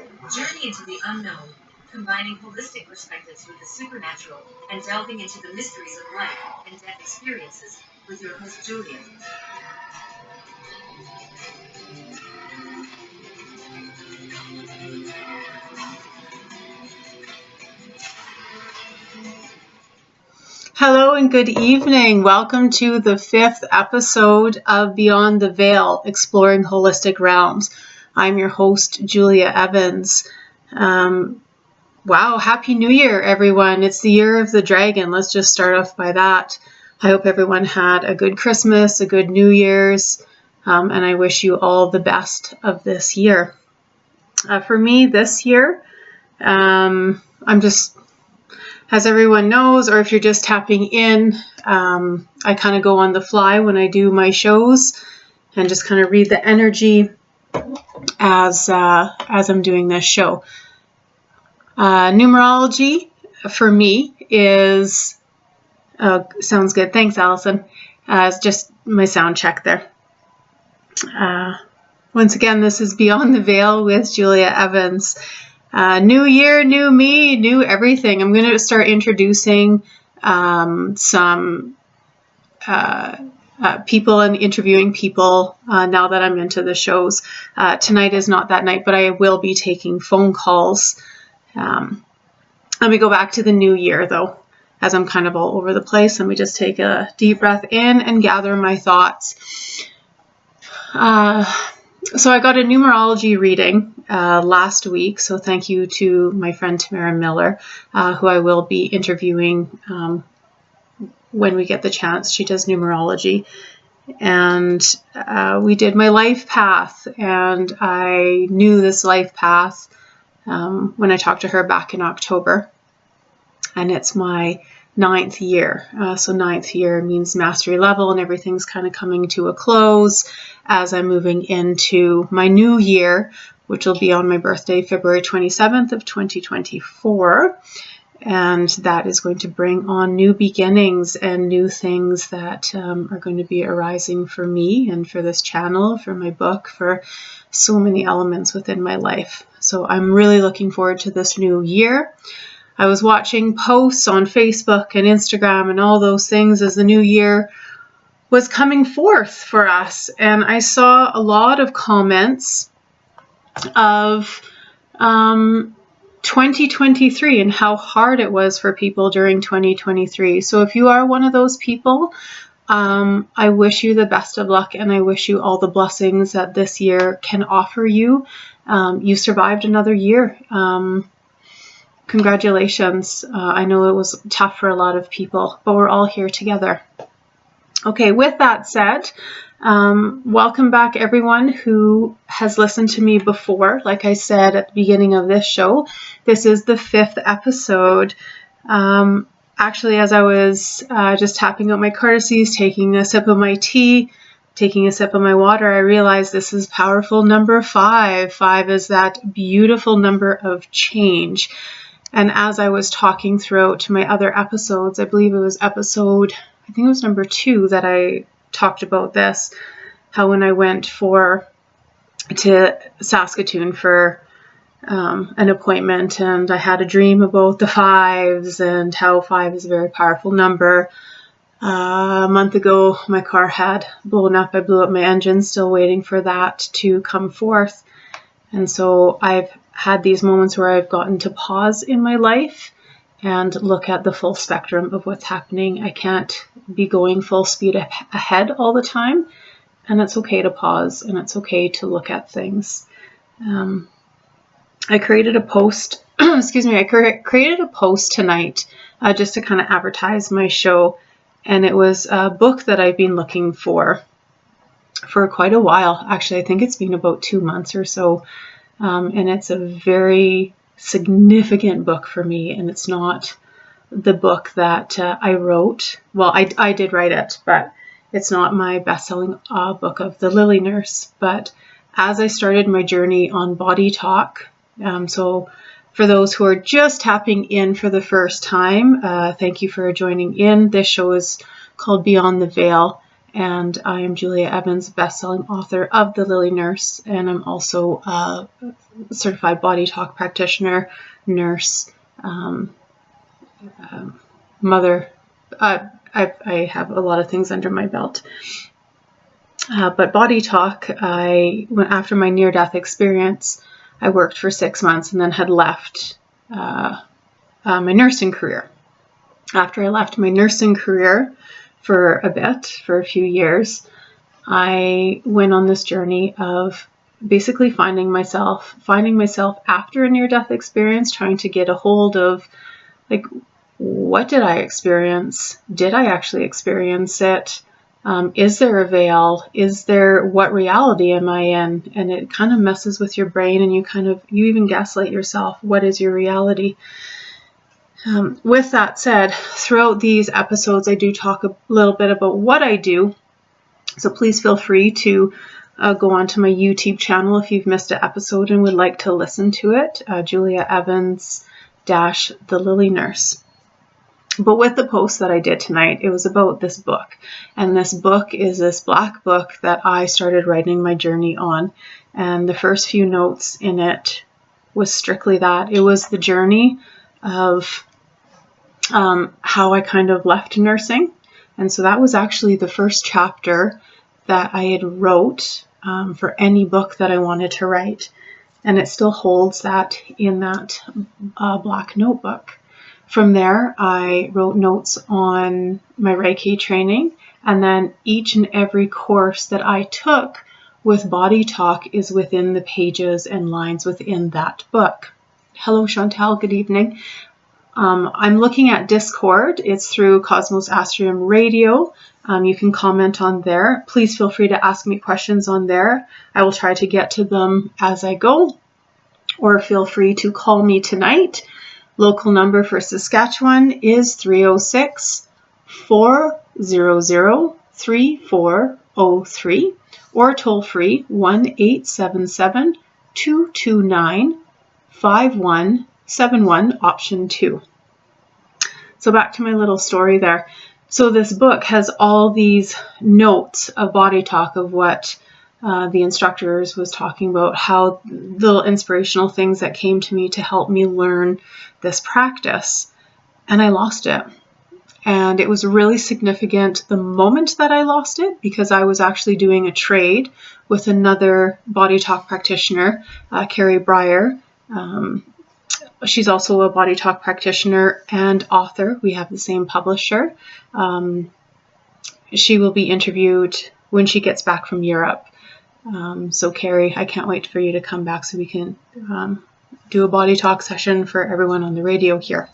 Journey into the unknown, combining holistic perspectives with the supernatural and delving into the mysteries of life and death experiences with your host, Julia. Hello and good evening. Welcome to the 5th episode of Beyond the Veil, Exploring Holistic Realms. I'm your host, Julia Evans. Wow, Happy New Year, everyone. It's the year of the dragon. Let's just start off by that. I hope everyone had a good Christmas, a good New Year's, and I wish you all the best of this year. For me, this year, I'm just, as everyone knows, or if you're just tapping in, I kind of go on the fly when I do my shows and just kind of read the energy as I'm doing this show. Numerology for me is, sounds good. Thanks, Allison. It's just my sound check there. Once again, this is Beyond the Veil with Julia Evans. New year, new me, new everything. I'm going to start introducing some people and interviewing people now that I'm into the shows. Tonight is not that night, but I will be taking phone calls. Let me go back to the new year, though, as I'm kind of all over the place. Let me just take a deep breath in and gather my thoughts. So I got a numerology reading last week, so thank you to my friend Tamara Miller, who I will be interviewing when we get the chance. She does numerology. And we did my life path, and I knew this life path when I talked to her back in October. And it's my 9th year. So 9th year means mastery level, and everything's kind of coming to a close as I'm moving into my new year, which will be on my birthday, February 27th of 2024. And that is going to bring on new beginnings and new things that are going to be arising for me and for this channel, for my book, for so many elements within my life. So I'm really looking forward to this new year. I was watching posts on Facebook and Instagram and all those things as the new year was coming forth for us. And I saw a lot of comments of 2023 and how hard it was for people during 2023. So if you are one of those people, I wish you the best of luck, and I wish you all the blessings that this year can offer you. You survived another year. Congratulations. I know it was tough for a lot of people, but we're all here together. Okay, with that said, welcome back everyone who has listened to me before. Like I said at the beginning of this show, this is the 5th episode. Actually, as I was just tapping out my courtesies, taking a sip of my tea, taking a sip of my water, I realized this is powerful number 5. 5 is that beautiful number of change. And as I was talking throughout my other episodes, I believe it was I think it was number 2 that I talked about this, how when I went to Saskatoon for an appointment, and I had a dream about the 5s and how 5 is a very powerful number. A month ago, my car had blown up. I blew up my engine, still waiting for that to come forth. And so I've had these moments where I've gotten to pause in my life and look at the full spectrum of what's happening. I can't be going full speed ahead all the time, and it's okay to pause, and it's okay to look at things. I created a post, I created a post tonight just to kind of advertise my show, and it was a book that I've been looking for quite a while. Actually, I think it's been about 2 months or so, and it's a very significant book for me, and it's not the book that I wrote. Well, I did write it, but it's not my best-selling book of The Lilynurse. But as I started my journey on BodyTalk, so for those who are just tapping in for the first time, thank you for joining in. This show is called Beyond the Veil, and I am Julia Evans, best-selling author of The Lily Nurse, and I'm also a certified BodyTalk practitioner, nurse, mother. I have a lot of things under my belt. But BodyTalk, after my near-death experience, I worked for 6 months and then had left my nursing career. After I left my nursing career for a few years, I went on this journey of basically finding myself after a near-death experience, trying to get a hold of, like, what did I experience? Did I actually experience it? Is there a veil? What reality am I in? And it kind of messes with your brain, and you even gaslight yourself. What is your reality? With that said, throughout these episodes, I do talk a little bit about what I do. So please feel free to go onto my YouTube channel if you've missed an episode and would like to listen to it. Julia Evans The Lily Nurse. But with the post that I did tonight, it was about this book. And this book is this black book that I started writing my journey on. And the first few notes in it was strictly that. It was the journey of how I kind of left nursing. And so that was actually the first chapter that I had wrote for any book that I wanted to write. And it still holds that in that black notebook. From there, I wrote notes on my Reiki training, and then each and every course that I took with BodyTalk is within the pages and lines within that book. Hello, Chantal. Good evening. I'm looking at Discord. It's through Cosmos Astrium Radio. You can comment on there. Please feel free to ask me questions on there. I will try to get to them as I go, or feel free to call me tonight. Local number for Saskatchewan is 306-400-3403, or toll free 1-877-229-5171, option 2. So back to my little story there. So this book has all these notes of BodyTalk of what the instructors was talking about, how little inspirational things that came to me to help me learn this practice. And I lost it. And it was really significant the moment that I lost it, because I was actually doing a trade with another BodyTalk practitioner, Carrie Breyer. She's also a BodyTalk practitioner and author. We have the same publisher. She will be interviewed when she gets back from Europe. So Carrie, I can't wait for you to come back so we can do a BodyTalk session for everyone on the radio here.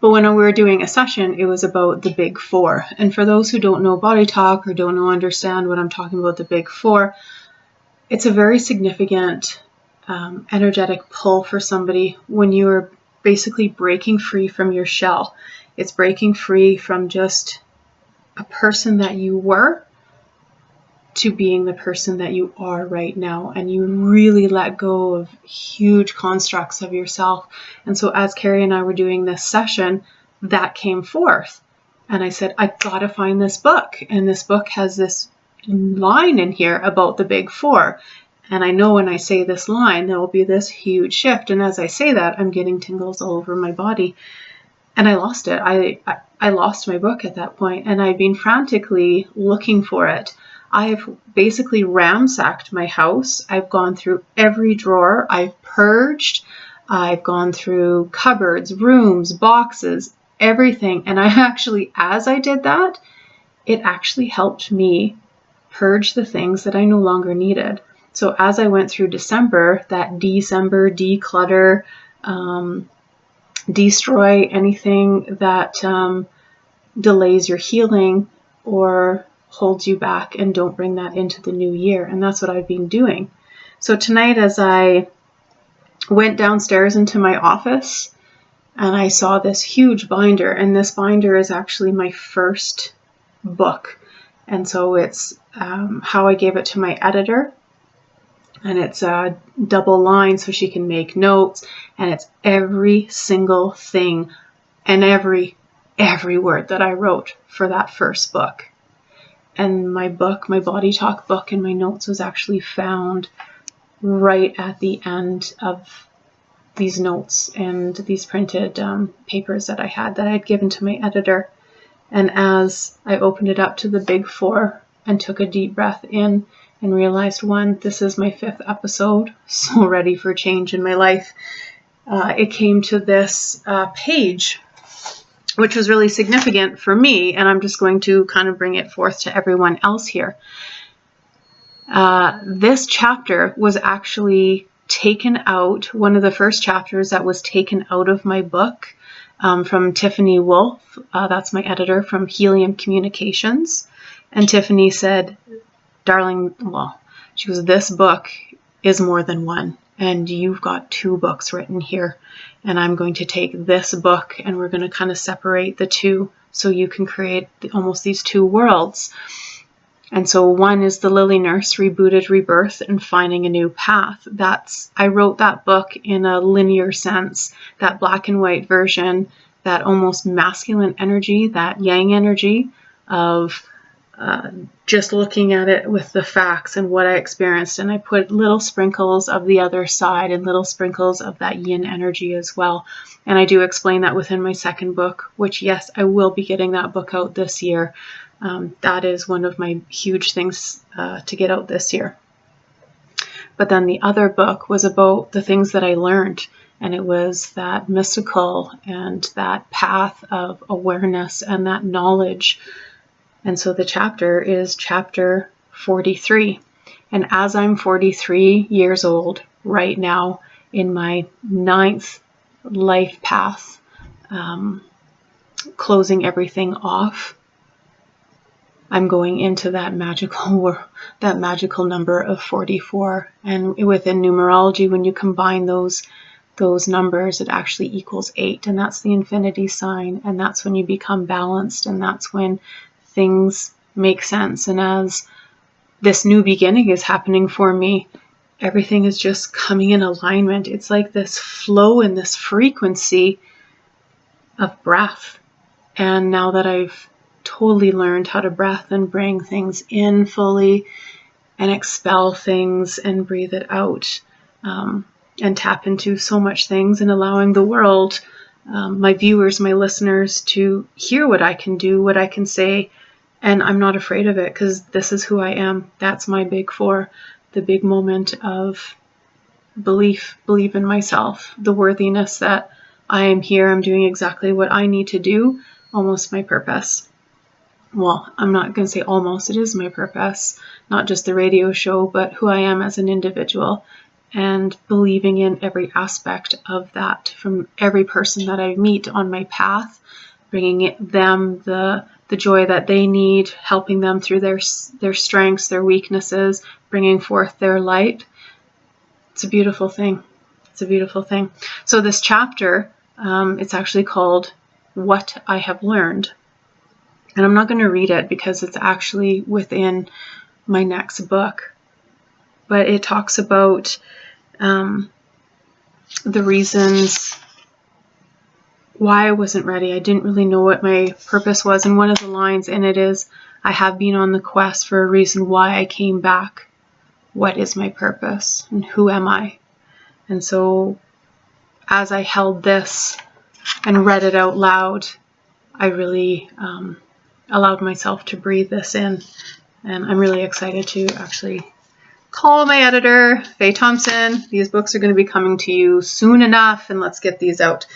But when we were doing a session, it was about the Big Four. And for those who don't know BodyTalk or don't understand what I'm talking about, the Big Four, it's a very significant energetic pull for somebody when you are basically breaking free from your shell. It's breaking free from just a person that you were to being the person that you are right now, and you really let go of huge constructs of yourself. And so as Carrie and I were doing this session, that came forth, and I said, I gotta find this book, and this book has this line in here about the Big Four, and I know when I say this line there will be this huge shift. And as I say that, I'm getting tingles all over my body, and I lost it. I lost my book at that point, and I've been frantically looking for it. I've basically ransacked my house. I've gone through every drawer. I've purged. I've gone through cupboards, rooms, boxes, everything. And I actually, as I did that, it actually helped me purge the things that I no longer needed. So as I went through December, that December declutter, destroy anything that delays your healing or holds you back, and don't bring that into the new year. And that's what I've been doing. So tonight, as I went downstairs into my office, and I saw this huge binder, and this binder is actually my first book. And so it's how I gave it to my editor, and it's a double line so she can make notes, and it's every single thing and every word that I wrote for that first book. And my book, my BodyTalk book, and my notes was actually found right at the end of these notes and these printed papers that I had given to my editor. And as I opened it up to the big four and took a deep breath in and realized, one, this is my 5th episode, so ready for change in my life, it came to this page, which was really significant for me, and I'm just going to kind of bring it forth to everyone else here. This chapter was actually taken out, one of the first chapters that was taken out of my book, from Tiffany Wolf. That's my editor from Helium Communications. And Tiffany said, darling, well, she goes, this book is more than one, and you've got 2 books written here. And I'm going to take this book and we're going to kind of separate the 2 so you can create almost these 2 worlds. And so one is The Lilynurse, Rebooted, Rebirth, and Finding a New Path. I wrote that book in a linear sense, that black and white version, that almost masculine energy, that yang energy of just looking at it with the facts and what I experienced. And I put little sprinkles of the other side and little sprinkles of that yin energy as well. And I do explain that within my 2nd book, which, yes, I will be getting that book out this year. That is one of my huge things to get out this year. But then the other book was about the things that I learned, and it was that mystical and that path of awareness and that knowledge. And so the chapter is chapter 43. And as I'm 43 years old right now in my 9th life path, closing everything off, I'm going into that magical number of 44. And within numerology, when you combine those numbers, it actually equals 8. And that's the infinity sign. And that's when you become balanced. And that's when things make sense. And as this new beginning is happening for me, everything is just coming in alignment. It's like this flow and this frequency of breath. And now that I've totally learned how to breath and bring things in fully and expel things and breathe it out, and tap into so much things, and allowing the world, my viewers, my listeners, to hear what I can do, what I can say. And I'm not afraid of it, because this is who I am. That's my big 4, the big moment of believe in myself, the worthiness that I am here, I'm doing exactly what I need to do, almost my purpose. Well, I'm not going to say almost, it is my purpose, not just the radio show, but who I am as an individual, and believing in every aspect of that from every person that I meet on my path, bringing them the joy that they need, helping them through their strengths, their weaknesses, bringing forth their light. It's a beautiful thing. It's a beautiful thing. So this chapter, it's actually called What I Have Learned. And I'm not going to read it because it's actually within my next book. But it talks about the reasons why I wasn't ready. I didn't really know what my purpose was. And one of the lines in it is, I have been on the quest for a reason why I came back. What is my purpose? And who am I? And so as I held this and read it out loud, I really allowed myself to breathe this in. And I'm really excited to actually call my editor, Faye Thompson. These books are going to be coming to you soon enough, and let's get these out.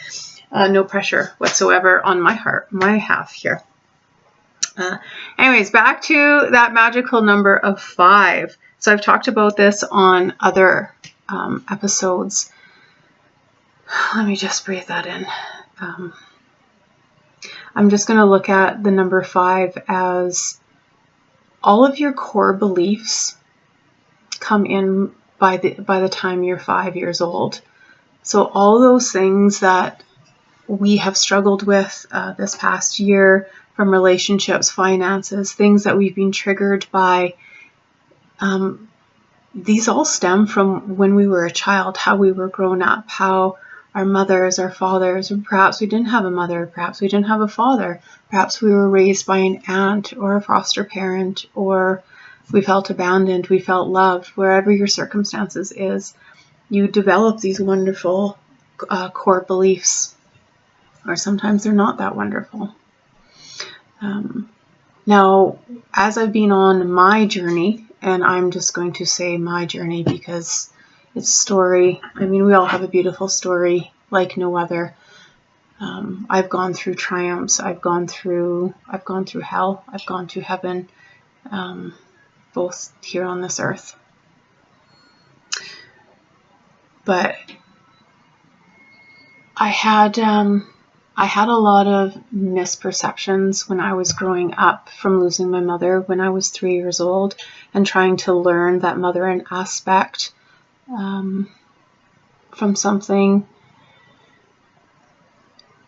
No pressure whatsoever on my half here. Anyways, back to that magical number of 5. So I've talked about this on other episodes. Let me just breathe that in. I'm just going to look at the number 5 as all of your core beliefs come in by the time you're 5 years old. So all those things that we have struggled with this past year, from relationships, finances, things that we've been triggered by, these all stem from when we were a child, how we were grown up, how our mothers, our fathers, or perhaps we didn't have a mother, perhaps we didn't have a father, perhaps we were raised by an aunt or a foster parent, or we felt abandoned, we felt loved. Wherever your circumstances is, you develop these wonderful core beliefs, or sometimes they're not that wonderful. Now, as I've been on my journey, and I'm just going to say my journey because it's a story. I mean, we all have a beautiful story like no other. I've gone through triumphs. I've gone through hell. I've gone to heaven, both here on this earth. But I had a lot of misperceptions when I was growing up from losing my mother when I was 3 years old and trying to learn that mothering aspect from something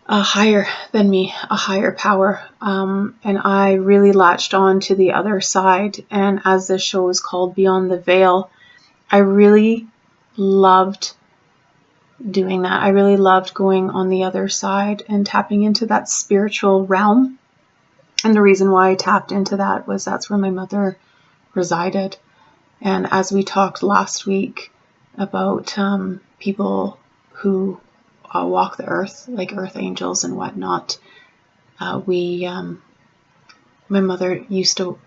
higher than me, a higher power. And I really latched on to the other side. And as this show is called Beyond the Veil, I really loved doing that. I really loved going on the other side and tapping into that spiritual realm. And the reason why I tapped into that was that's where my mother resided. And as we talked last week about people who walk the earth, like earth angels and whatnot, my mother used to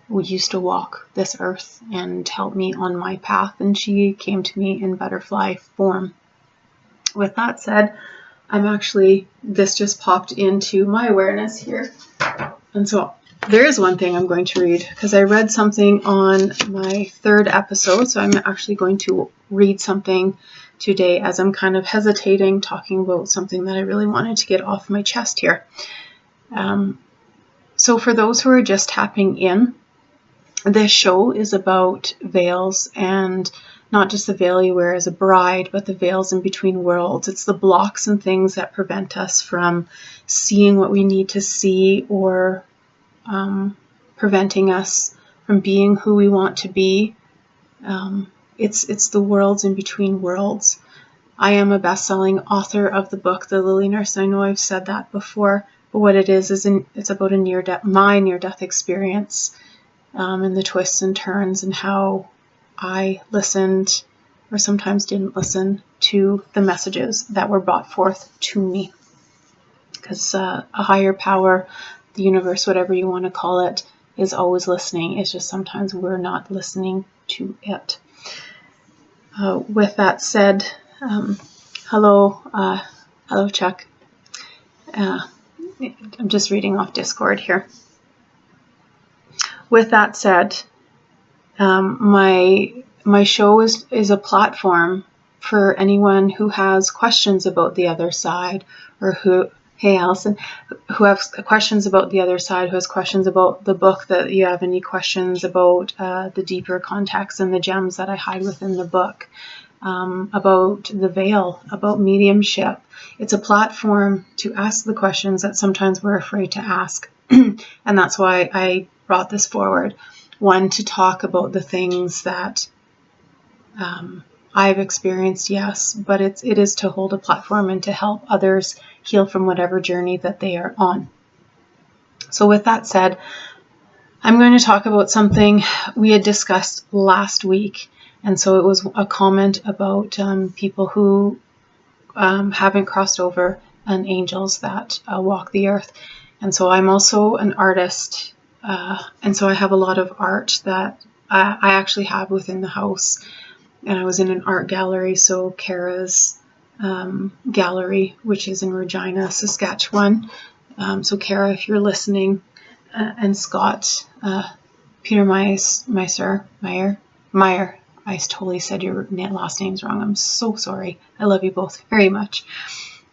walk this earth and help me on my path, and she came to me in butterfly form. With that said, this just popped into my awareness here. And so there is one thing I'm going to read because I read something on my 3rd episode. So I'm actually going to read something today as I'm kind of hesitating, talking about something that I really wanted to get off my chest here. So for those who are just tapping in, this show is about veils, and not just the veil you wear as a bride, but the veils in between worlds. It's the blocks and things that prevent us from seeing what we need to see, or preventing us from being who we want to be. It's the worlds in between worlds. I am a best-selling author of the book, The Lilynurse. I know I've said that before, but what it is it's about my near-death experience, and the twists and turns and how I listened, or sometimes didn't listen, to the messages that were brought forth to me. Because a higher power, the universe, whatever you want to call it, is always listening. It's just sometimes we're not listening to it. With that said, hello Chuck. I'm just reading off Discord here. With that said, my show is a platform for anyone who has questions about the other side, or who has questions about the other side, who has questions about the book, that you have any questions about the deeper context and the gems that I hide within the book, about the veil, about mediumship. It's a platform to ask the questions that sometimes we're afraid to ask. And that's why I brought this forward. One, to talk about the things that I've experienced, yes, but it is to hold a platform and to help others heal from whatever journey that they are on. So with that said, I'm going to talk about something we had discussed last week. And so it was a comment about people who haven't crossed over, and angels that walk the earth. And so I'm also an artist. And so I have a lot of art that I actually have within the house. And I was in an art gallery, so Kara's gallery, which is in Regina, Saskatchewan. So Kara, if you're listening, and Scott, Peter Meyer, I totally said your last names wrong. I'm so sorry. I love you both very much.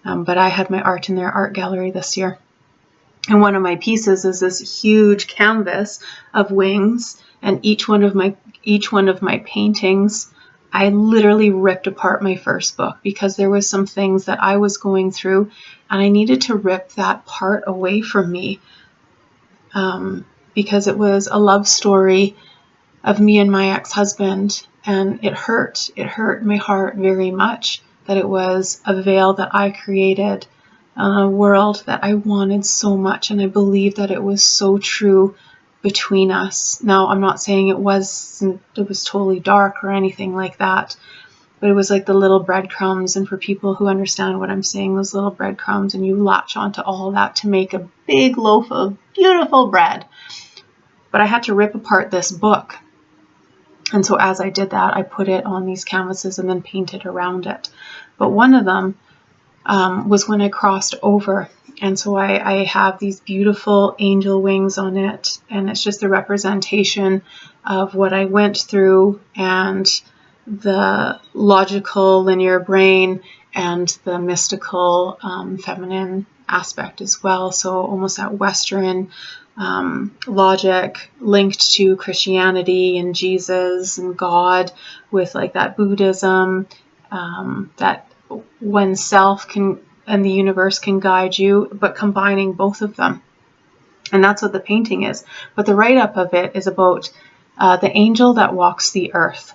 But I had my art in their art gallery this year. And one of my pieces is this huge canvas of wings, and each one of my paintings, I literally ripped apart my first book because there was some things that I was going through, and I needed to rip that part away from me, because it was a love story of me and my ex-husband, and it hurt my heart very much that it was a veil that I created, a world that I wanted so much, and I believe that it was so true between us. Now, I'm not saying it was totally dark or anything like that, but it was like the little breadcrumbs, and for people who understand what I'm saying, those little breadcrumbs, and you latch onto all that to make a big loaf of beautiful bread. But I had to rip apart this book. And so as I did that, I put it on these canvases and then painted around it. But one of them was when I crossed over. And so I have these beautiful angel wings on it. And it's just a representation of what I went through and the logical linear brain and the mystical feminine aspect as well. So almost that Western logic linked to Christianity and Jesus and God, with like that Buddhism, that oneself can and the universe can guide you, but combining both of them. And that's what the painting is. But the write-up of it is about the angel that walks the earth.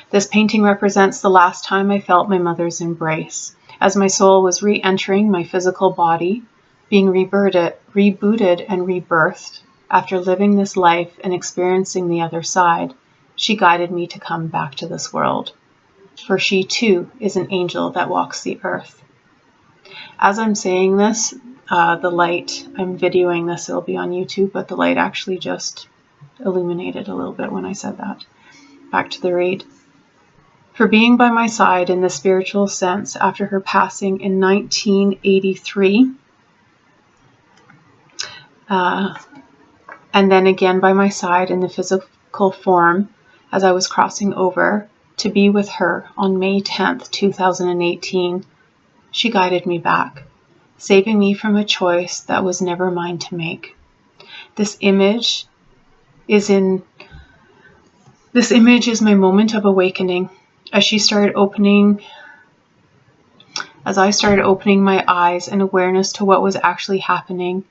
This painting represents the last time I felt my mother's embrace, as my soul was re-entering my physical body, being rebooted and rebirthed. After living this life and experiencing the other side, she guided me to come back to this world. For she too is an angel that walks the earth. As I'm saying this, the light, I'm videoing this, it'll be on YouTube, but the light actually just illuminated a little bit when I said that. Back to the read. For being by my side in the spiritual sense after her passing in 1983, and then again by my side in the physical form as I was crossing over to be with her on May 10th, 2018, she guided me back, saving me from a choice that was never mine to make. This image is my moment of awakening. As I started opening my eyes and awareness to what was actually happening,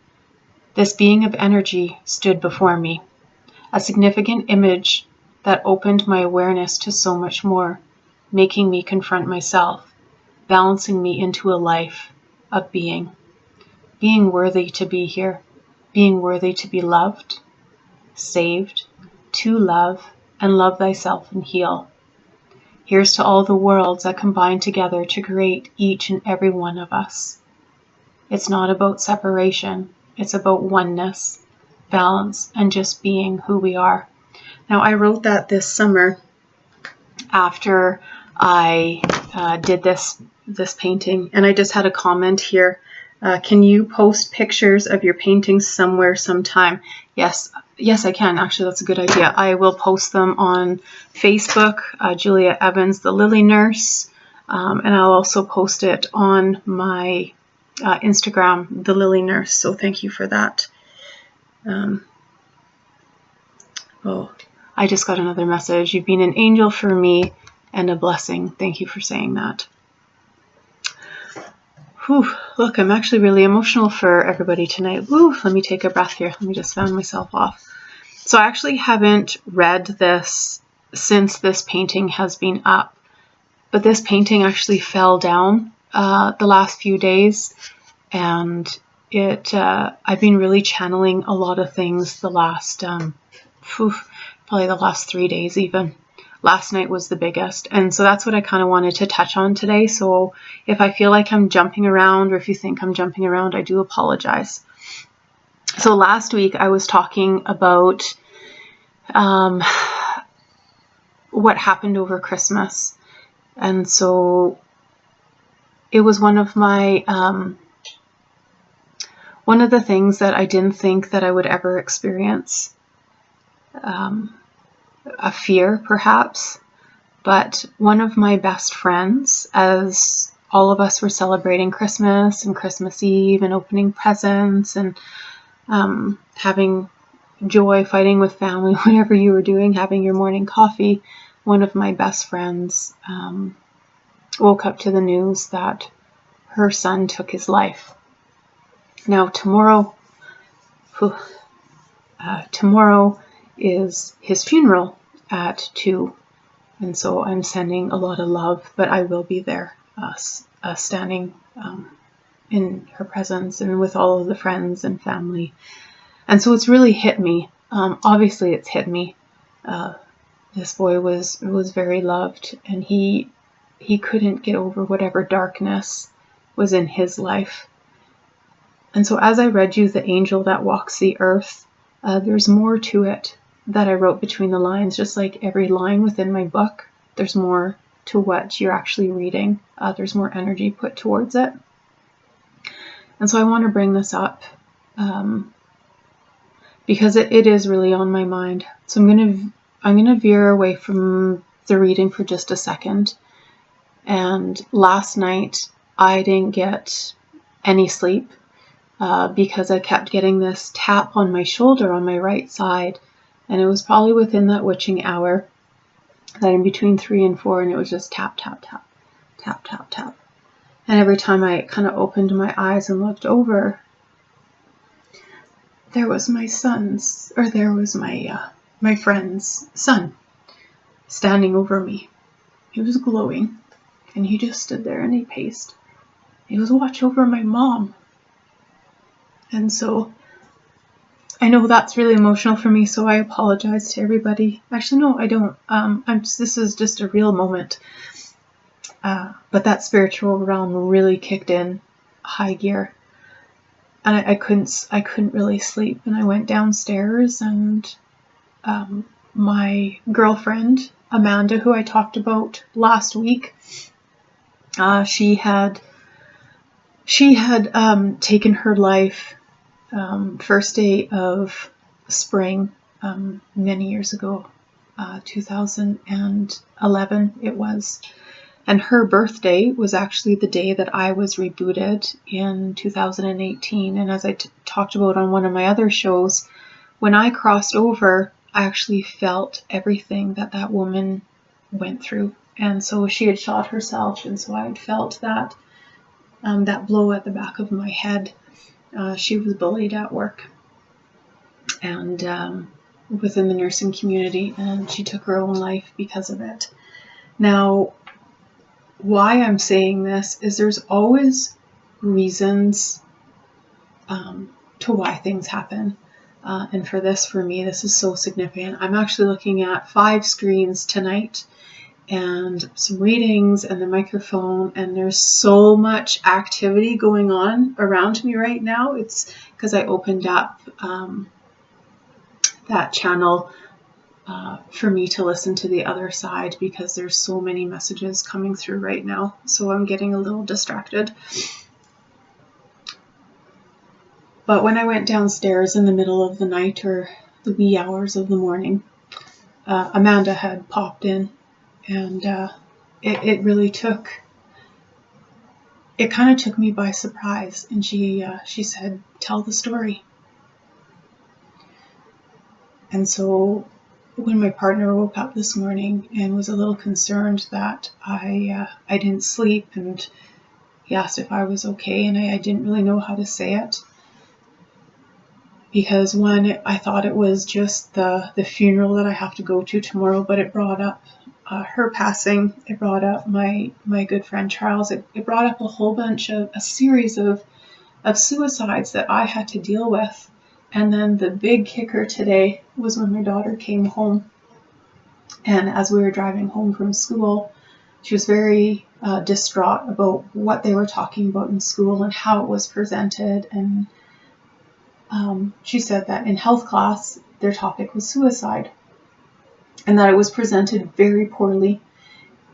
this being of energy stood before me, a significant image that opened my awareness to so much more, making me confront myself, balancing me into a life of being worthy to be here, being worthy to be loved, saved, to love, and love thyself and heal. Here's to all the worlds that combine together to create each and every one of us. It's not about separation. It's about oneness, balance, and just being who we are. Now, I wrote that this summer after I did this painting, and I just had a comment here. Can you post pictures of your paintings somewhere sometime? Yes, I can. Actually, that's a good idea. I will post them on Facebook, Julia Evans, the Lily Nurse, and I'll also post it on my Instagram, the Lily Nurse. So thank you for that. I just got another message. You've been an angel for me and a blessing. Thank you for saying that. Whew, look, I'm actually really emotional for everybody tonight. Woo, let me take a breath here. Let me just fan myself off. So I actually haven't read this since this painting has been up, but this painting actually fell down the last few days, and I've been really channeling a lot of things the last, probably the last 3 days even. Last night was the biggest, and so that's what I kind of wanted to touch on today. So if I feel like I'm jumping around, or if you think I'm jumping around, I do apologize. So last week I was talking about what happened over Christmas, and so it was one of the things that I didn't think that I would ever experience. A fear, perhaps, but one of my best friends, as all of us were celebrating Christmas and Christmas Eve and opening presents and having joy, fighting with family, whatever you were doing, having your morning coffee, one of my best friends woke up to the news that her son took his life. Now, tomorrow is his funeral at 2, and so I'm sending a lot of love, but I will be there. standing in her presence and with all of the friends and family. And so it's really hit me. Obviously, it's hit me. This boy was very loved, and he couldn't get over whatever darkness was in his life. And so as I read you The Angel That Walks the Earth, there's more to it that I wrote between the lines. Just like every line within my book, there's more to what you're actually reading. There's more energy put towards it. And so I want to bring this up because it is really on my mind. So I'm gonna veer away from the reading for just a second. And last night I didn't get any sleep because I kept getting this tap on my shoulder on my right side, and it was probably within that witching hour, that in between 3 and 4, and it was just tap, tap, tap, tap, tap, tap. And every time I kind of opened my eyes and looked over, there was my my friend's son standing over me. He was glowing, and he just stood there and he paced. He was watching over my mom. And so I know that's really emotional for me, so I apologize to everybody. Actually, no, I don't. This is just a real moment. But that spiritual realm really kicked in high gear. And I couldn't really sleep. And I went downstairs, and my girlfriend, Amanda, who I talked about last week, she had taken her life first day of spring many years ago, 2011 it was. And her birthday was actually the day that I was rebooted in 2018. And as I talked about on one of my other shows, when I crossed over, I actually felt everything that woman went through. And so she had shot herself, and so I had felt that blow at the back of my head. She was bullied at work and within the nursing community, and she took her own life because of it. Now, why I'm saying this is there's always reasons to why things happen. And for me, this is so significant. I'm actually looking at 5 screens tonight and some readings and the microphone, and there's so much activity going on around me right now. It's because I opened up that channel for me to listen to the other side, because there's so many messages coming through right now. So I'm getting a little distracted. But when I went downstairs in the middle of the night or the wee hours of the morning, Amanda had popped in, and it really kind of took me by surprise. And she said, "Tell the story." And so when my partner woke up this morning and was a little concerned that I didn't sleep, and he asked if I was okay, and I didn't really know how to say it. Because one, I thought it was just the funeral that I have to go to tomorrow, but it brought up her passing. It brought up my good friend Charles. It brought up a series of suicides that I had to deal with. And then the big kicker today was when my daughter came home. And as we were driving home from school, she was very distraught about what they were talking about in school and how it was presented. And she said that in health class, their topic was suicide, and that it was presented very poorly,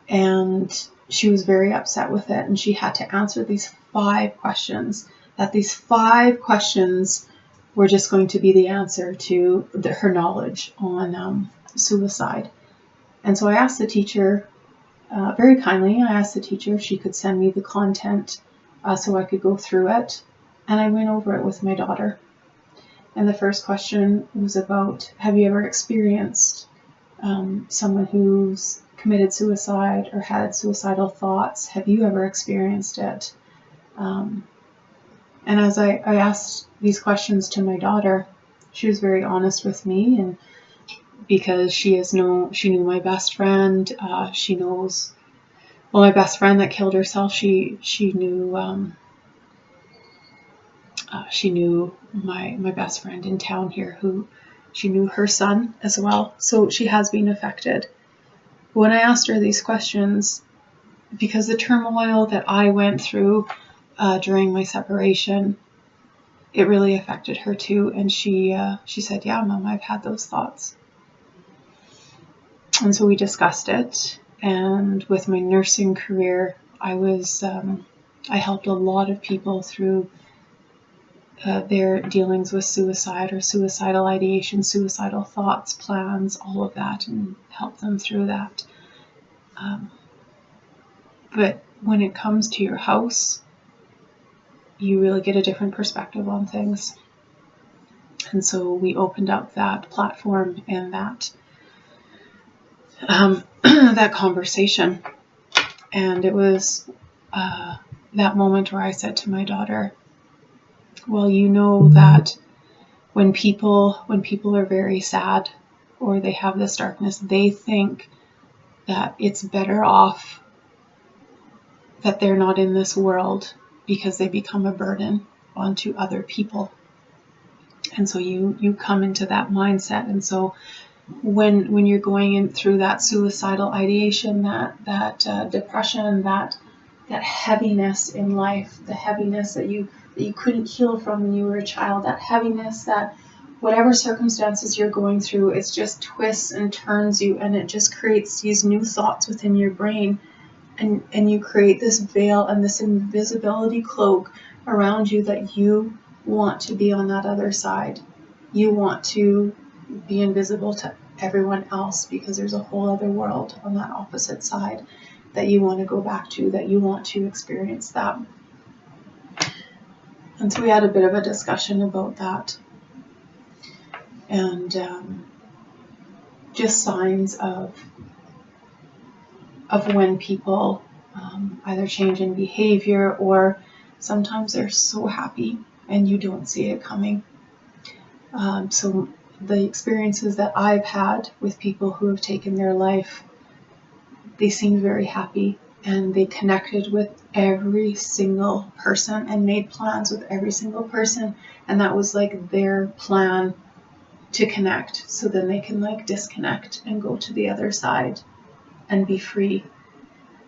and she was very upset with it, and she had to answer these 5 questions, that these 5 questions were just going to be the answer to her knowledge on suicide. And so I asked the teacher, very kindly, I asked the teacher if she could send me the content so I could go through it, and I went over it with my daughter. And the first question was about, have you ever experienced someone who's committed suicide or had suicidal thoughts? Have you ever experienced it? And as I asked these questions to my daughter, she was very honest with me, and because she knew my best friend, she knows Well, my best friend that killed herself, she knew my best friend in town here, who she knew her son as well. So she has been affected. When I asked her these questions, because the turmoil that I went through during my separation, it really affected her too. And she said, "Yeah, Mom, I've had those thoughts." And so we discussed it. And with my nursing career, I helped a lot of people through their dealings with suicide or suicidal ideation, suicidal thoughts, plans, all of that, and help them through that. But when it comes to your house, you really get a different perspective on things. And so we opened up that platform and that that conversation. And it was that moment where I said to my daughter, well, you know that when people are very sad or they have this darkness, they think that it's better off that they're not in this world because they become a burden onto other people. And so you come into that mindset. And so when you're going in through that suicidal ideation, that depression, that heaviness in life, the heaviness that you couldn't heal from when you were a child, that heaviness that whatever circumstances you're going through, it just twists and turns you, and it just creates these new thoughts within your brain, and you create this veil and this invisibility cloak around you that you want to be on that other side. You want to be invisible to everyone else because there's a whole other world on that opposite side that you want to go back to, that you want to experience that. And so we had a bit of a discussion about that, and just signs of when people either change in behavior, or sometimes they're so happy and you don't see it coming. So the experiences that I've had with people who have taken their life, they seemed very happy, and they connected with every single person and made plans with every single person, and that was like their plan to connect, so then they can like disconnect and go to the other side and be free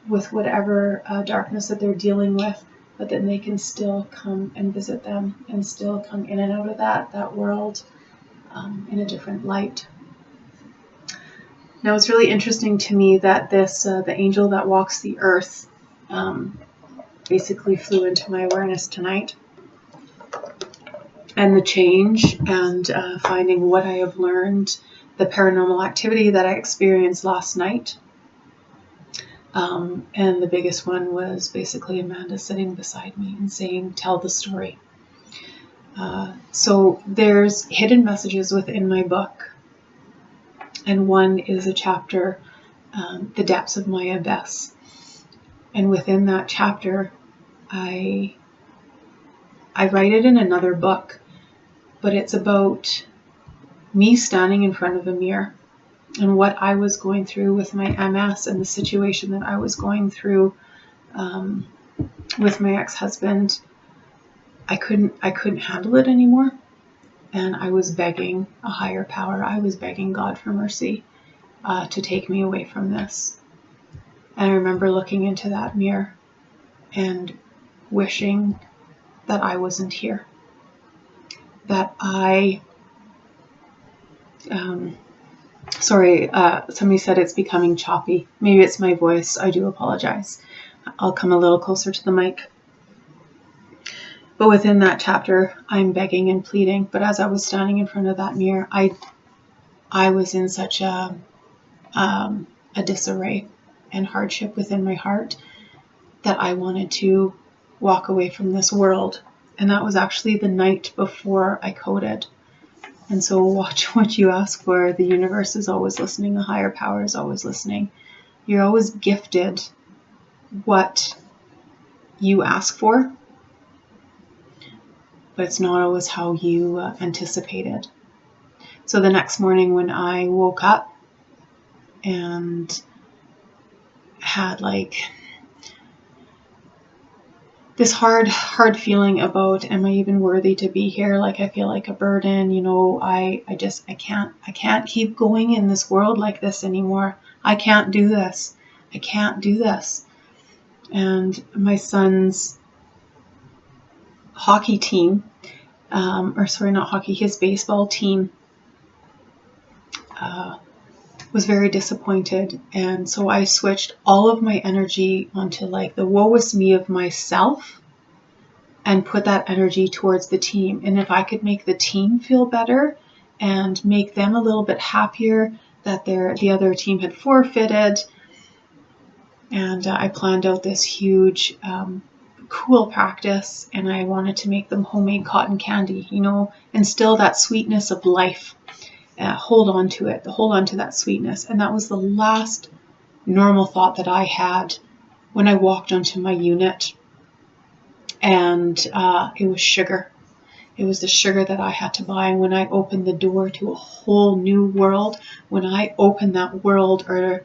with whatever darkness that they're dealing with, but then they can still come and visit them and still come in and out of that world in a different light. Now, it's really interesting to me that this the angel that walks the earth basically flew into my awareness tonight, and the change and finding what I have learned, the paranormal activity that I experienced last night. And the biggest one was basically Amanda sitting beside me and saying, "Tell the story." So there's hidden messages within my book, and one is a chapter, The Depths of My Abyss. And within that chapter, I write it in another book, but it's about me standing in front of a mirror and what I was going through with my MS and the situation that I was going through with my ex-husband. I couldn't handle it anymore, and I was begging a higher power. I was begging God for mercy to take me away from this. And I remember looking into that mirror and wishing that I wasn't here, that somebody said it's becoming choppy. Maybe it's my voice. I do apologize. I'll come a little closer to the mic. But within that chapter, I'm begging and pleading. But as I was standing in front of that mirror, I was in such a disarray and hardship within my heart that I wanted to walk away from this world. And that was actually the night before I coded. And so watch what you ask for. The universe is always listening. The higher power is always listening. You're always gifted what you ask for, but it's not always how you anticipated. So the next morning when I woke up and had like this hard feeling about, am I even worthy to be here? Like, I feel like a burden, you know, I can't keep going in this world like this anymore. I can't do this. I can't do this. And my son's hockey team, not hockey, his baseball team, was very disappointed. And so I switched all of my energy onto like the woe is me of myself and put that energy towards the team. And if I could make the team feel better and make them a little bit happier that the other team had forfeited. And I planned out this huge, cool practice, and I wanted to make them homemade cotton candy, you know, instill that sweetness of life. Hold on to it, hold on to that sweetness. And that was the last normal thought that I had when I walked onto my unit. And it was sugar. It was the sugar that I had to buy. And when I opened the door to a whole new world, when I opened that world or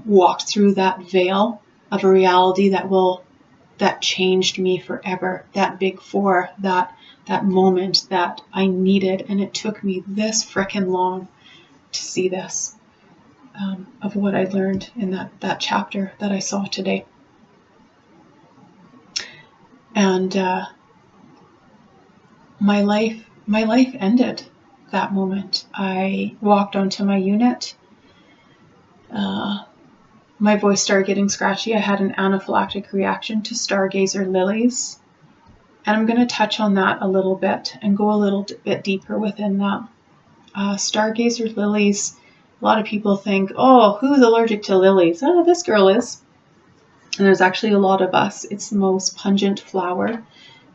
walked through that veil of a reality that changed me forever, that big four, that moment that I needed. And it took me this frickin' long to see this, of what I learned in that chapter that I saw today. And my life ended that moment. I walked onto my unit. My voice started getting scratchy. I had an anaphylactic reaction to stargazer lilies. And I'm going to touch on that a little bit and go a little bit deeper within that. Stargazer lilies, a lot of people think, oh, who's allergic to lilies? Oh, this girl is. And there's actually a lot of us. It's the most pungent flower.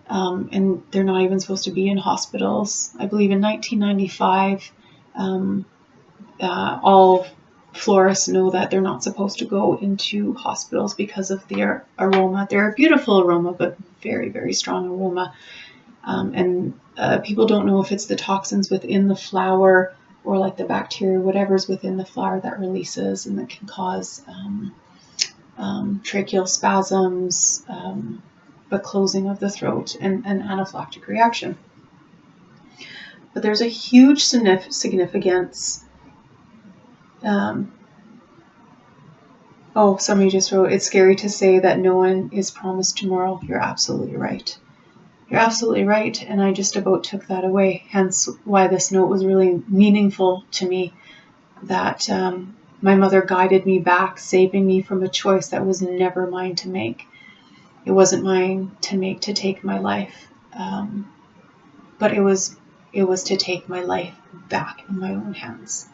And they're not even supposed to be in hospitals. I believe in 1995, all florists know that they're not supposed to go into hospitals because of their aroma. They're a beautiful aroma, but very, very strong aroma. And people don't know if it's the toxins within the flower or like the bacteria, whatever's within the flower that releases and that can cause tracheal spasms, the closing of the throat, and an anaphylactic reaction. But there's a huge significance. Somebody just wrote, it's scary to say that no one is promised tomorrow. You're absolutely right. You're absolutely right. And I just about took that away. Hence why this note was really meaningful to me, that my mother guided me back, saving me from a choice that was never mine to make. It wasn't mine to make, to take my life. But it was to take my life back in my own hands.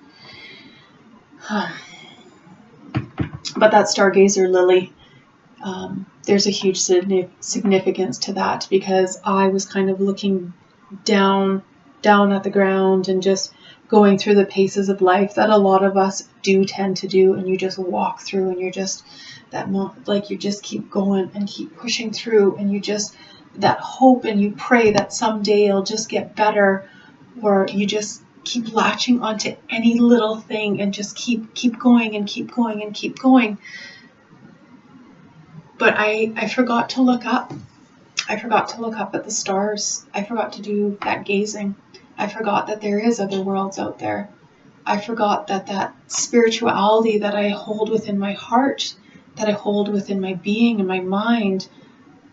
But that stargazer lily, there's a huge significance to that, because I was kind of looking down at the ground and just going through the paces of life that a lot of us do tend to do, and you just walk through, and you're just you just keep going and keep pushing through, and you just that hope, and you pray that someday it'll just get better, or you just keep latching onto any little thing and just keep going and keep going and keep going. But I forgot to look up. I forgot to look up at the stars. I forgot to do that gazing. I forgot that there is other worlds out there. I forgot that spirituality that I hold within my heart, that I hold within my being and my mind,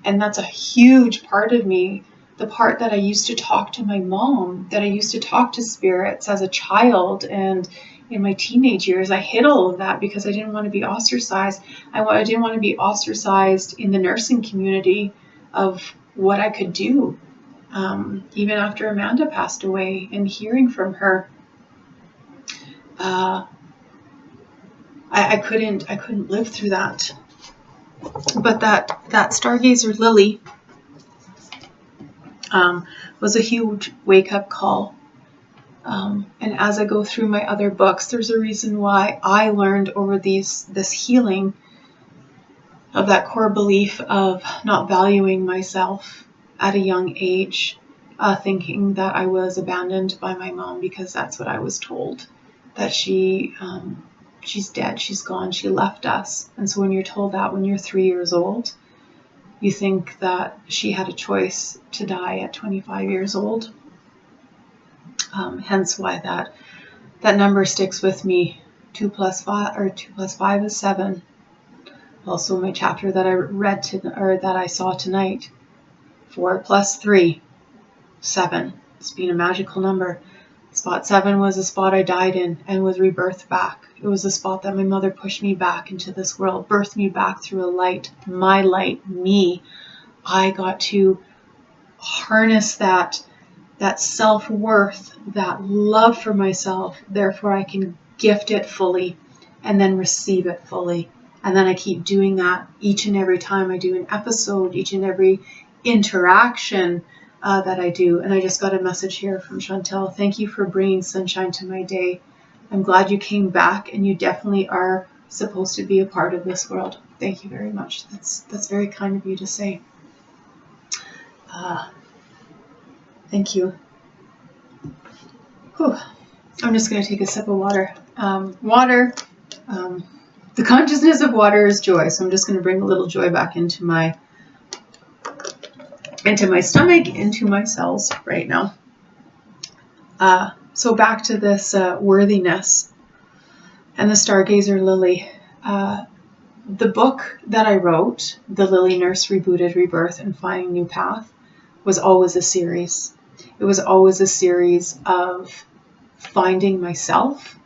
and that's a huge part of me. The part that I used to talk to my mom, that I used to talk to spirits as a child, and in my teenage years, I hid all of that because I didn't want to be ostracized. I didn't want to be ostracized in the nursing community of what I could do. Even after Amanda passed away, and hearing from her, I couldn't live through that. But that stargazer lily was a huge wake-up call. And as I go through my other books, there's a reason why I learned over this healing of that core belief of not valuing myself at a young age, thinking that I was abandoned by my mom because that's what I was told, that she's dead, she's gone, she left us. And so when you're told that when you're 3 years old, you think that she had a choice to die at 25 years old. Hence why that number sticks with me. 2 plus 5 is 7. Also, my chapter that I read that I saw tonight, 4 plus 3, 7. It's been a magical number. Spot 7 was a spot I died in and was rebirthed back. It was a spot that my mother pushed me back into this world, birthed me back through a light, my light, me. I got to harness that self-worth, that love for myself. Therefore, I can gift it fully and then receive it fully. And then I keep doing that each and every time I do an episode, each and every interaction that I do. And I just got a message here from Chantel. Thank you for bringing sunshine to my day. I'm glad you came back, and you definitely are supposed to be a part of this world. Thank you very much. That's very kind of you to say. Thank you. Whew. I'm just going to take a sip of water. The consciousness of water is joy. So I'm just going to bring a little joy back into my stomach, into my cells right now. So back to this worthiness and the Stargazer Lily. The book that I wrote, The Lilynurse Rebooted, Rebirth, and Finding a New Path, was always a series. It was always a series of finding myself,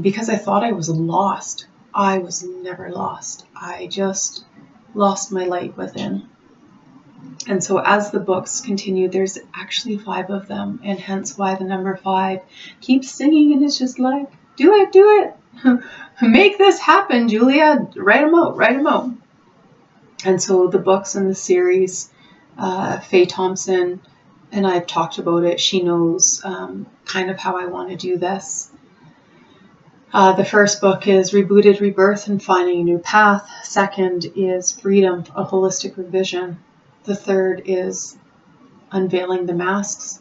because I thought I was lost. I was never lost. I just lost my light within. And so as the books continue, there's actually 5 of them, and hence why the number 5 keeps singing, and it's just like, do it. Make this happen, Julia. Write them out. And so the books in the series, Faye Thompson and I've talked about it. She knows kind of how I want to do this. The first book is Rebooted, Rebirth, and Finding a New Path. Second is Freedom, a Holistic Revision. The third is Unveiling the Masks.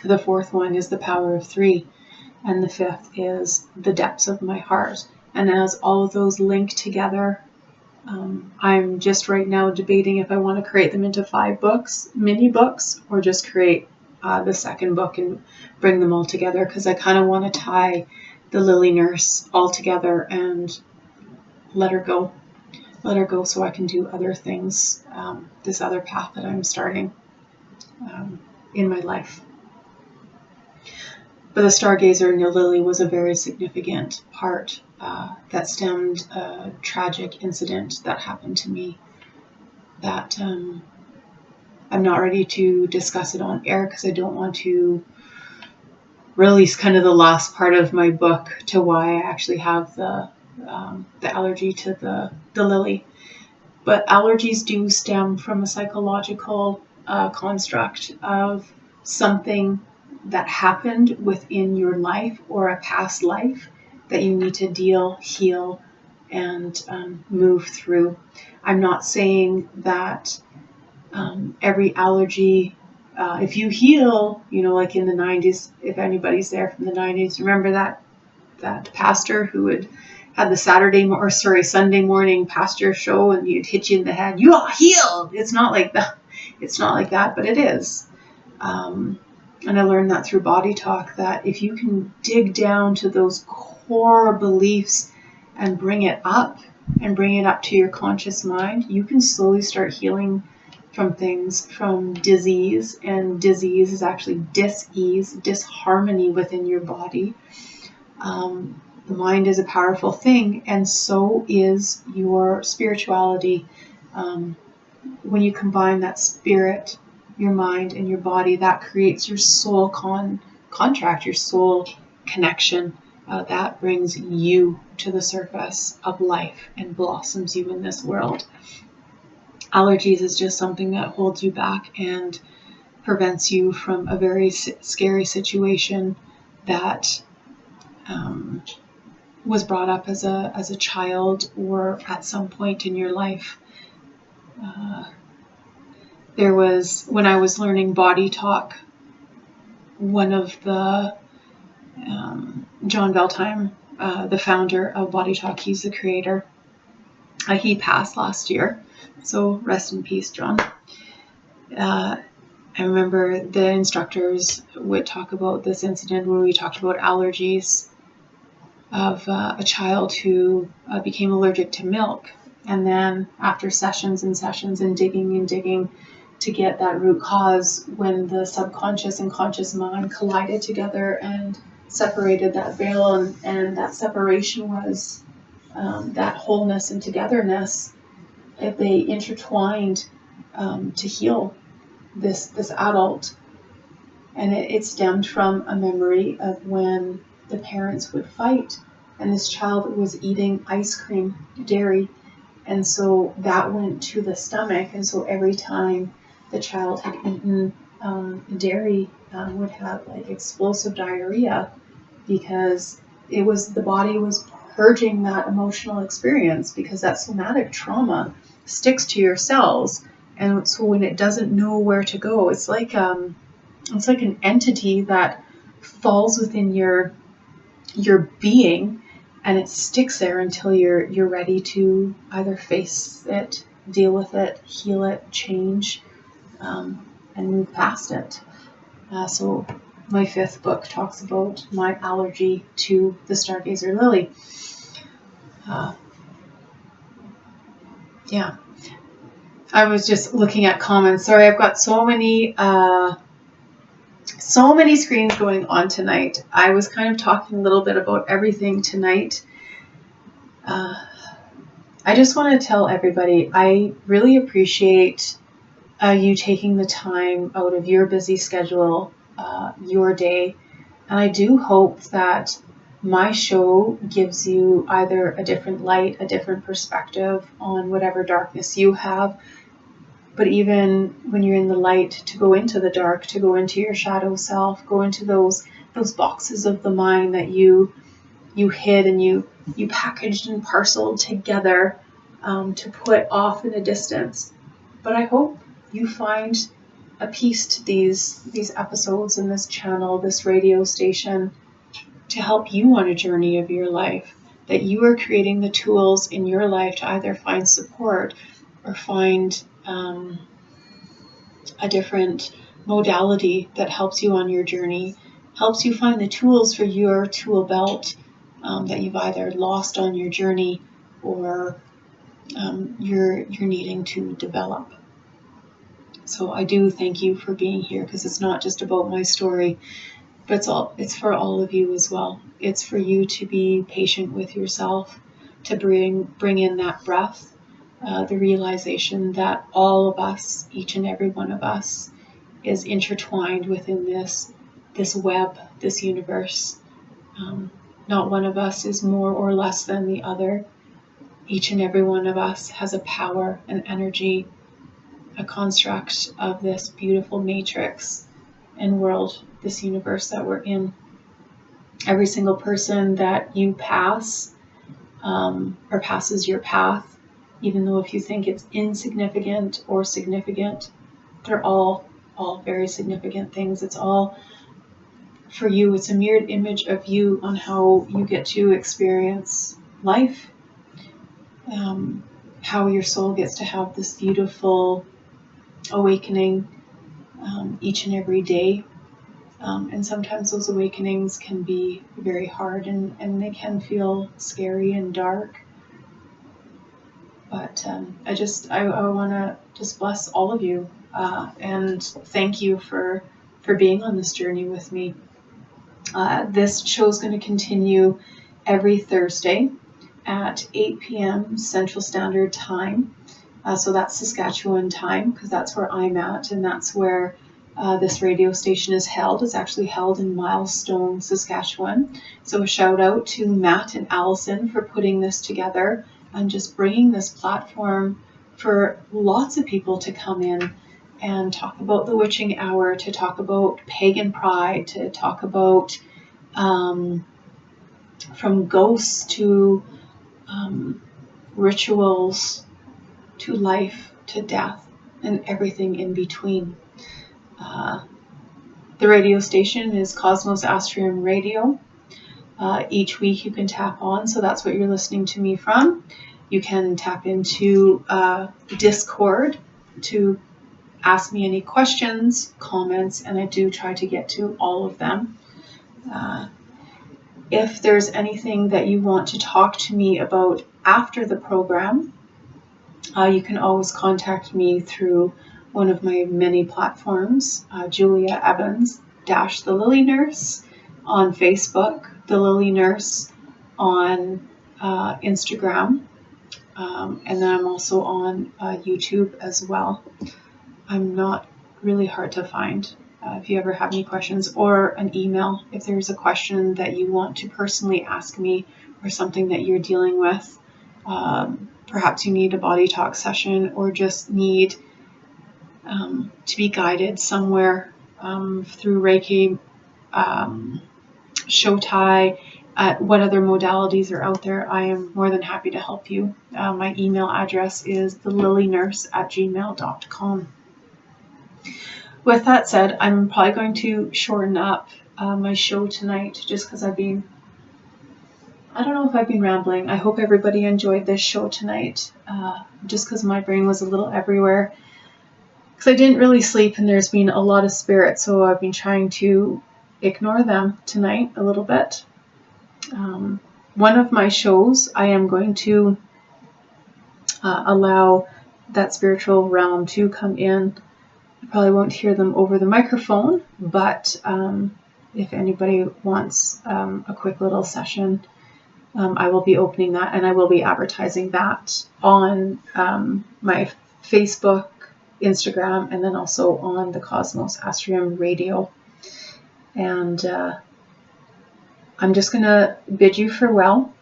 The fourth one is The Power of 3. And the fifth is The Depths of My Heart. And as all of those link together, I'm just right now debating if I want to create them into 5 books, mini books, or just create the second book and bring them all together, because I kind of want to tie the Lily Nurse all together and let her go so I can do other things, this other path that I'm starting in my life. But the Stargazer and the Lily was a very significant part that stemmed a tragic incident that happened to me that I'm not ready to discuss it on air because I don't want to release kind of the last part of my book to why I actually have the allergy to the lily. But allergies do stem from a psychological construct of something that happened within your life or a past life that you need to deal, heal, and move through. I'm not saying that every allergy, if you heal, like in the 90s, if anybody's there from the 90s, remember that pastor who had the Sunday morning pastor show, and he'd hit you in the head, you are healed. It's not like that, but it is. And I learned that through BodyTalk, that if you can dig down to those core beliefs and bring it up to your conscious mind, you can slowly start healing from things, from disease. And disease is actually dis-ease, disharmony within your body. The mind is a powerful thing, and so is your spirituality. When you combine that spirit, your mind, and your body, that creates your soul contract, your soul connection. That brings you to the surface of life and blossoms you in this world. Allergies is just something that holds you back and prevents you from a very scary situation that was brought up as a child or at some point in your life. There was, when I was learning BodyTalk, one of the, John Beltime, the founder of BodyTalk, he's the creator. He passed last year, So rest in peace, John. I remember the instructors would talk about this incident where we talked about allergies of a child who became allergic to milk. And then after sessions and sessions and digging to get that root cause, when the subconscious and conscious mind collided together and separated that veil, and that separation was that wholeness and togetherness, if they intertwined to heal this adult. And it stemmed from a memory of when the parents would fight and this child was eating ice cream, dairy, and so that went to the stomach, and so every time the child had eaten dairy would have like explosive diarrhea, because the body was purging that emotional experience, because that somatic trauma sticks to your cells, and so when it doesn't know where to go, it's like an entity that falls within your being, and it sticks there until you're ready to either face it, deal with it, heal it, change, and move past it. So my 5th book talks about my allergy to the stargazer lily. Yeah. I was just looking at comments. Sorry, I've got so many screens going on tonight. I was kind of talking a little bit about everything tonight. I just want to tell everybody, I really appreciate you taking the time out of your busy schedule, your day, and I do hope that my show gives you either a different light, a different perspective on whatever darkness you have, but even when you're in the light, to go into the dark, to go into your shadow self, go into those boxes of the mind that you hid and you packaged and parceled together to put off in a distance. But I hope you find a piece to these episodes in this channel, this radio station, to help you on a journey of your life, that you are creating the tools in your life to either find support or find a different modality that helps you on your journey, helps you find the tools for your tool belt that you've either lost on your journey or you're needing to develop. So I do thank you for being here, because it's not just about my story, but it's for all of you as well. It's for you to be patient with yourself, to bring in that breath, the realization that all of us, each and every one of us, is intertwined within this web, this universe. Not one of us is more or less than the other. Each and every one of us has a power, an energy, a construct of this beautiful matrix and world, this universe that we're in. Every single person that you pass or passes your path, even though if you think it's insignificant or significant, they're all very significant things. It's all for you. It's a mirrored image of you on how you get to experience life, how your soul gets to have this beautiful awakening each and every day. And sometimes those awakenings can be very hard and they can feel scary and dark. But I want to just bless all of you and thank you for being on this journey with me. This show is going to continue every Thursday at 8 p.m. Central Standard Time. So that's Saskatchewan time, because that's where I'm at, and that's where this radio station is held. It's actually held in Milestone, Saskatchewan. So a shout out to Matt and Allison for putting this together and just bringing this platform for lots of people to come in and talk about the witching hour, to talk about pagan pride, to talk about from ghosts to rituals to life to death and everything in between. The radio station is Cosmos Astrium Radio. Each week you can tap on, so that's what you're listening to me from. You can tap into Discord to ask me any questions, comments, and I do try to get to all of them. If there's anything that you want to talk to me about after the program, you can always contact me through one of my many platforms, Julia Evans thelilynurse on Facebook, thelilynurse on Instagram, and then I'm also on YouTube as well. I'm not really hard to find. If you ever have any questions, or an email, if there's a question that you want to personally ask me or something that you're dealing with, perhaps you need a BodyTalk session or just need to be guided somewhere through Reiki, Shotai, what other modalities are out there, I am more than happy to help you. My email address is thelilynurse@gmail.com. With that said, I'm probably going to shorten up my show tonight just because I don't know if I've been rambling. I hope everybody enjoyed this show tonight, just because my brain was a little everywhere. Because I didn't really sleep and there's been a lot of spirits, so I've been trying to ignore them tonight a little bit. One of my shows, I am going to allow that spiritual realm to come in. You probably won't hear them over the microphone, but if anybody wants a quick little session, I will be opening that, and I will be advertising that on my Facebook, Instagram, and then also on the Cosmos Astrium Radio. And I'm just going to bid you farewell,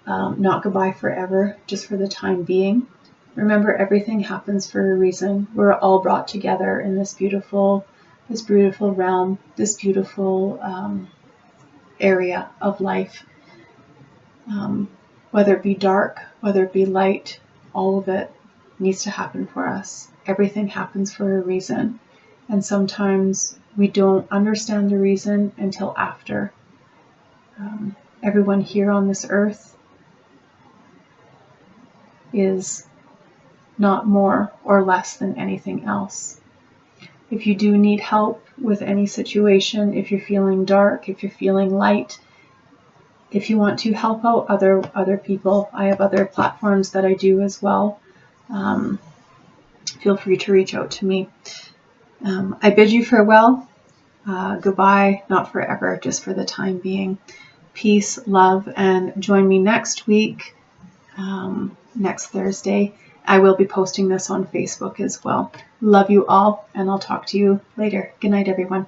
not goodbye forever, just for the time being. Remember, everything happens for a reason. We're all brought together in this beautiful realm, this beautiful area of life. Whether it be dark, whether it be light, all of it needs to happen for us. Everything happens for a reason. And sometimes we don't understand the reason until after. Everyone here on this earth is not more or less than anything else. If you do need help with any situation, if you're feeling dark, if you're feeling light, if you want to help out other people, I have other platforms that I do as well. Feel free to reach out to me. I bid you farewell. Goodbye, not forever, just for the time being. Peace, love, and join me next week, next Thursday. I will be posting this on Facebook as well. Love you all, and I'll talk to you later. Good night, everyone.